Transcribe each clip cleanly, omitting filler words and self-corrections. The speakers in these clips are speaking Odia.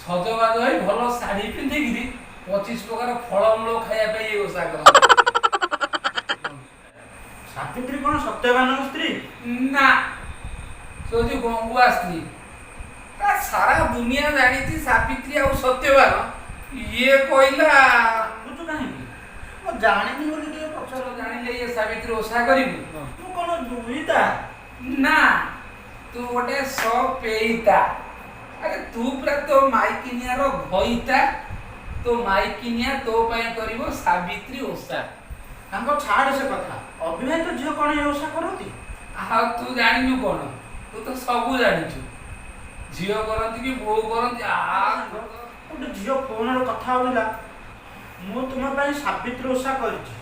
ସଜବାଜ ହୋଇ ଭଲ ଶାଢ଼ୀ ପିନ୍ଧିକିରି 25 ପ୍ରକାର ଫଳମୂଳ ଖାଇବା ପାଇଁ ଏ ଓଷା କରନ୍ତି। ସାବିତ୍ରୀ କଣ ସତ୍ୟବାନଙ୍କ ସ୍ତ୍ରୀ? ନା, ସେ ହଉଛି ଗଙ୍ଗୁଆ ସ୍ତ୍ରୀ। ସାରା ଦୁନିଆ ଜାଣିଛି ସାବିତ୍ରୀ ଆଉ ସତ୍ୟବାନ। ଇଏ କହିଲା ବୁଝୁ କାହିଁକି? ମୁଁ ଜାଣିନି ବୋଲି ଟିକେ ପଚାର। ଜାଣିଲେ ଇଏ ସାବିତ୍ରୀ ଓଷା କରିବୁ। ମୁଁ କଣ ଦୁଇଟା? ନା, ତୁ ଗୋଟେ ସପେଇତା। ଆରେ ତୁ ପୁରା ତୋ ମାଇକିନିଆର ଘଇତା। ତୋ ମାଇକିନିଆ ତୋ ପାଇଁ କରିବ ସାବିତ୍ରୀ ଓଷା। ତାଙ୍କ ଛାଡ଼ ସେ କଥା। ଅବିବାହିତ ଝିଅ କଣ ଏ ଓଷା କରନ୍ତି? ଆଉ ତୁ ଜାଣିନୁ କଣ? ତୁ ତ ସବୁ ଜାଣିଛୁ। ଝିଅ କରନ୍ତି କି ବୋଉ କରନ୍ତି। ଗୋଟେ ଝିଅ ଫୋନରେ କଥା ହଉଥିଲା, ମୁଁ ତୁମ ପାଇଁ ସାବିତ୍ରୀ ଓଷା କରିଛି,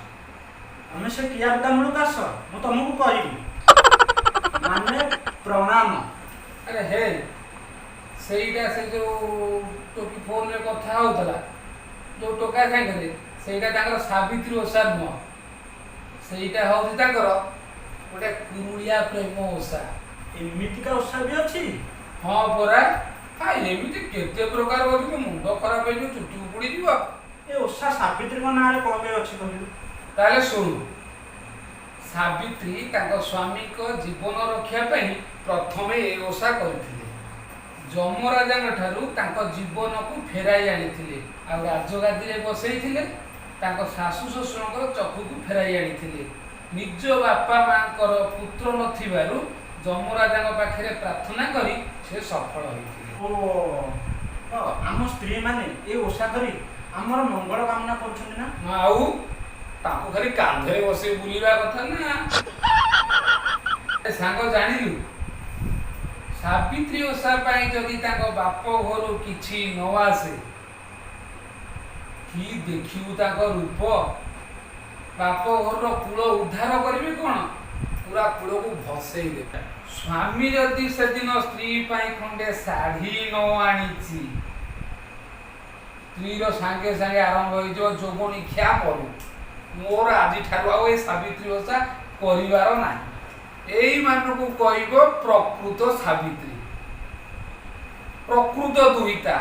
ଆମେ ସେ କିଆବତା ମୂଳକୁ ଆସ, ମୁଁ ତମକୁ କରିବି ମାନେ ପ୍ରଣାମ। ଆରେ ହେ, ସେଇଟା ସେ ଯୋଉ ଟୋକି ଫୋନରେ କଥା ହଉଥିଲା, ଯୋଉ ଟୋକା ସାଙ୍ଗରେ, ସେଇଟା ତାଙ୍କର ସାବିତ୍ରୀ ଓଷା ନୁହଁ। ସେଇଟା ହଉଛି ତାଙ୍କର ଗୋଟେ କୁରୁଳିଆ ପ୍ରେମ ଓଷା। ଏମିତିକା ଓଷା ବି ଅଛି? ହଁ ପରା। ଏମିତି କେତେ ପ୍ରକାର ଅଛି, ମୋ ମୁଣ୍ଡ ଖରାପ ହେଇଯିବ, ଚୁଟି ଉପୁଡ଼ିଯିବ। ଏ ଓଷା ସାବିତ୍ରୀଙ୍କ ନାଁରେ କଣ ପାଇଁ ଅଛି କହିଲୁ? ତାହେଲେ ଶୁଣୁ। ସାବିତ୍ରୀ ତାଙ୍କ ସ୍ୱାମୀଙ୍କ ଜୀବନ ରକ୍ଷା ପାଇଁ ପ୍ରଥମେ ଏ ଓଷା କରିଥିଲେ। ଯମରାଜାଙ୍କ ଠାରୁ ତାଙ୍କ ଜୀବନକୁ ଫେରାଇ ଆଣିଥିଲେ, ଆଉ ରାଜଗାଦିରେ ବସେଇଥିଲେ। ତାଙ୍କ ଶାଶୁ ଶ୍ୱଶୁରଙ୍କର ଚକ୍ଷୁକୁ ଫେରାଇ ଆଣିଥିଲେ। ନିଜ ବାପା ମାଙ୍କର ପୁତ୍ର ନଥିବାରୁ ଯମରାଜାଙ୍କ ପାଖରେ ପ୍ରାର୍ଥନା କରି ସେ ସଫଳ ହୋଇଥିଲେ। ଆମ ସ୍ତ୍ରୀ ମାନେ ଏ ଓଷା କରି ଆମର ମଙ୍ଗଳ କାମନା କରୁଛନ୍ତି ନା? ଆଉ ତାଙ୍କୁ ଖାଲି କାନ୍ଧରେ ବସେଇ ବୁଲିବା କଥା ନା। ସାଙ୍ଗ ଜାଣିଲୁ, ସାବିତ୍ରୀ ଓଷା ପାଇଁ ଯଦି ତାଙ୍କ ବାପ ଘରୁ କିଛି ନ ଆସେ, କି ଦେଖିବୁ ତାଙ୍କ ରୂପ। ବାପ ଘରର କୂଳ ଉଦ୍ଧାର କରିବେ କଣ, ପୁରା କୂଳକୁ ଭସେଇ ଦେବେ। ସ୍ୱାମୀ ଯଦି ସେଦିନ ସ୍ତ୍ରୀ ପାଇଁ ଖଣ୍ଡେ ଶାଢ଼ୀ ନ ଆଣିଛି, ସ୍ତ୍ରୀର ସାଙ୍ଗେ ସାଙ୍ଗେ ଆରମ୍ଭ ହେଇଯିବ ଯୋଗଣୀ ଖିଆ ପଡୁ। ମୋର ଆଜିଠାରୁ ଆଉ ଏ ସାବିତ୍ରୀ ଓଷା କରିବାର ନାହିଁ। ଏଇମାନଙ୍କୁ କହିବ ପ୍ରକୃତ ସାବିତ୍ରୀ, ପ୍ରକୃତ ଦୁହିତା,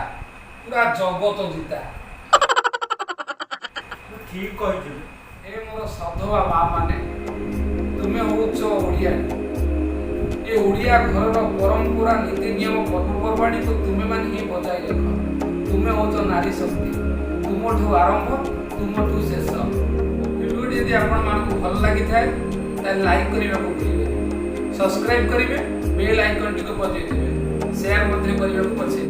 ପୁରା ଜଗତ ଜିତା। ଠିକ କହିଛୁ। ଏ ମୋର ସଧବା ମା ମାନେ, ତୁମେ ହଉଛ ଓଡ଼ିଆ। ଏ ଓଡ଼ିଆ ଘରର ପରମ୍ପରା, ନୀତି ନିୟମ, ପର୍ବପର୍ବାଣୀକୁ ତୁମେ ମାନେ ହିଁ ବଜାଇ ରଖ। ତୁମେ ହଉଛ ନାରୀ ଶକ୍ତି। ତୁମଠୁ ଆରମ୍ଭ, ତୁମଠୁ ଶେଷ। ଭିଡ଼ିଓଟି ଯଦି ଆପଣମାନଙ୍କୁ ଭଲ ଲାଗିଥାଏ ତାହେଲେ ଲାଇକ୍ କରିବାକୁ ଭୁଲିବେନି। ସବସ୍କ୍ରାଇବ୍ କରିବେ, ବେଲ୍ ଆଇକନ୍ଟିକୁ ବଜାଇ ଦେବେ, ସେୟାର ମଧ୍ୟ କରିବାକୁ ପଛେଇ